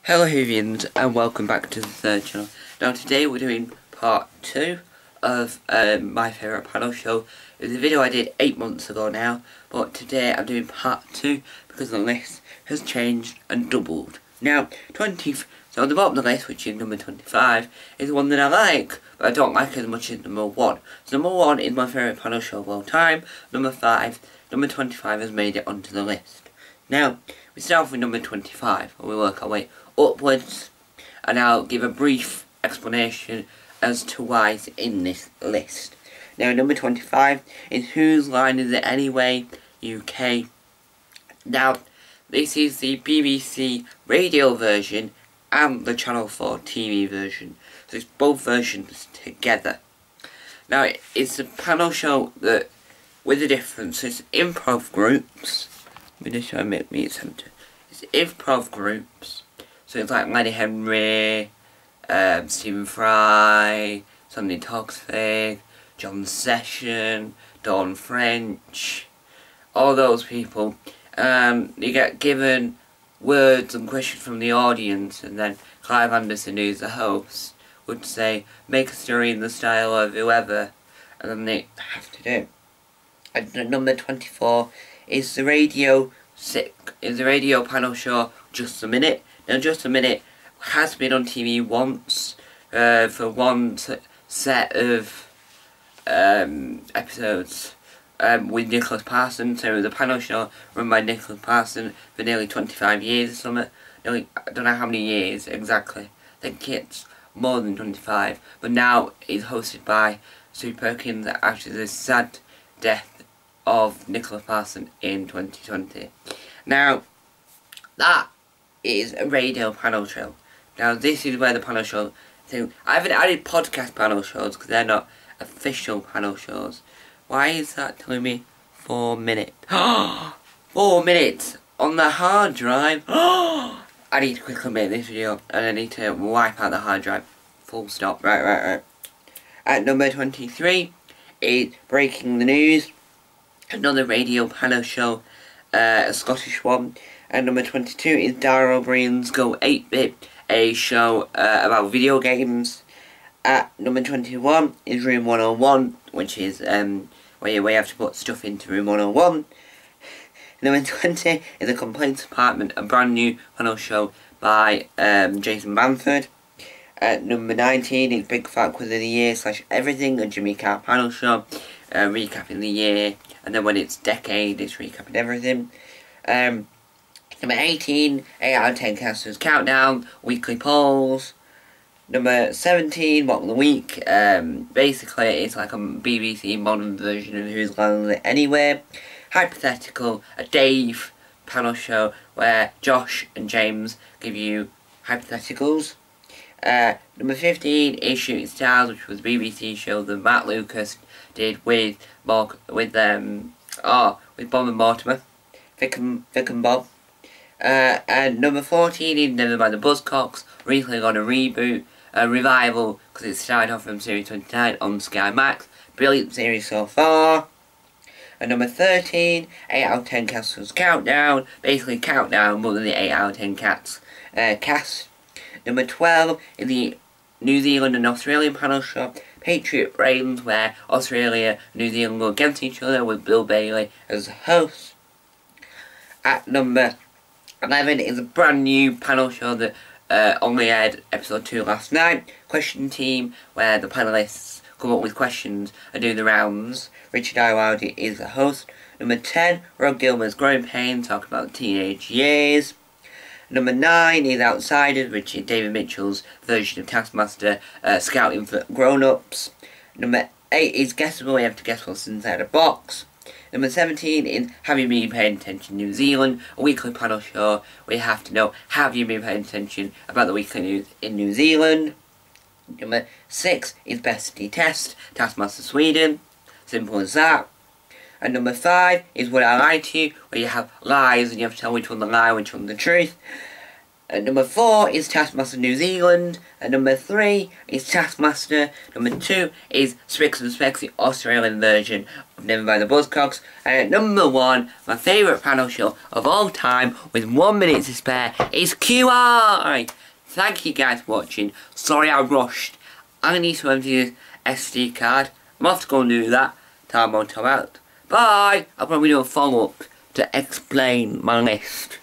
Hello Whovians and welcome back to the third channel. Now today we're doing part 2 of my favourite panel show. It was a video I did 8 months ago now, but today I'm doing part 2 because the list has changed and doubled. Now, so on the bottom of the list, which is number 25, is one that I like, but I don't like as much as number 1. So number 1 is my favourite panel show of all time. Number 25 has made it onto the list. Now, we start off with number 25, and we work our way upwards, and I'll give a brief explanation as to why it's in this list. Now, number 25 is Whose Line Is It Anyway, UK. Now, this is the BBC radio version and the Channel 4 TV version, so it's both versions together. Now, it's a panel show that, with a difference, it's improv groups. Let me just try and make me center. It's improv groups. So it's like Lenny Henry, Stephen Fry, Sunday Toxic, John Session, Dawn French, all those people. You get given words and questions from the audience, and then Clive Anderson, who's the host, would say, make a story in the style of whoever, and then they have to do it. And number 24 is the radio panel show Just a Minute. Now, Just a Minute has been on TV once for one set of episodes with Nicholas Parson. So it was a panel show run by Nicholas Parson for nearly 25 years or something. I don't know how many years exactly. I think it's more than 25. But now it's hosted by Sue Perkins after the sad death of Nicholas Parson in 2020. Now, that is a radio panel show. Now, this is where the panel show... So, I haven't added podcast panel shows because they're not official panel shows. Why is that telling me 4 minutes? 4 minutes on the hard drive. I need to quickly make this video and I need to wipe out the hard drive. Full stop. Right. At number 23 is Breaking the News. Another radio panel show, a Scottish one. And number 22 is Dara O'Brien's Go 8-Bit, a show about video games. At number 21 is Room 101, which is where you have to put stuff into Room 101. Number 20 is The Complaints Department, a brand new panel show by Jason Bamford. At number 19 is Big Fat Quiz of the Year / Everything, a Jimmy Carr panel show, recapping the year, and then when it's decade, it's recapping everything. Number 18, 8 out of 10 Casters Countdown, weekly polls. Number 17, What of the Week. Basically, it's like a BBC modern version of Whose Line Is It Anyway. Hypothetical, a Dave panel show where Josh and James give you hypotheticals. Number 15 is Shooting Stars, which was a BBC show that Matt Lucas did with Bob and Mortimer, Vic and Bob. And number 14 is Never Mind the Buzzcocks, recently got a revival, because it started off from series 29 on Sky Max. Brilliant series so far. And number 13, 8 out of 10 Castles Countdown, basically Countdown more than the 8 out of 10 cast. Number 12 is the New Zealand and Australian panel show, Patriot Brains, where Australia and New Zealand go against each other with Bill Bailey as the host. At number 11 is a brand new panel show that only aired episode 2 last night, Question Team, where the panellists come up with questions and do the rounds. Richard Iowadi is the host. Number 10, Rod Gilman's Growing Pains, talking about teenage years. Number 9 is Outsiders, which is David Mitchell's version of Taskmaster, scouting for grown-ups. Number 8 is Guessable, we have to guess what's inside a box. Number 17 is Have You Been Paying Attention New Zealand, a weekly panel show where you have to know, have you been paying attention about the weekly news in New Zealand. Number 6 is Bestie Test, Taskmaster Sweden, simple as that. And number 5 is Would I Lie to You, where you have lies and you have to tell which one's the lie, which one's the truth. And number 4 is Taskmaster New Zealand. And number 3 is Taskmaster. Number 2 is Spicks and Specks, the Australian version of Never Mind the Buzzcocks. And at number 1, my favourite panel show of all time, with 1 minute to spare, is QI. Thank you guys for watching. Sorry I rushed. I need to empty this SD card. I'm off to go and do that. Time on, time out. Bye! I'll probably do a follow-up to explain my list.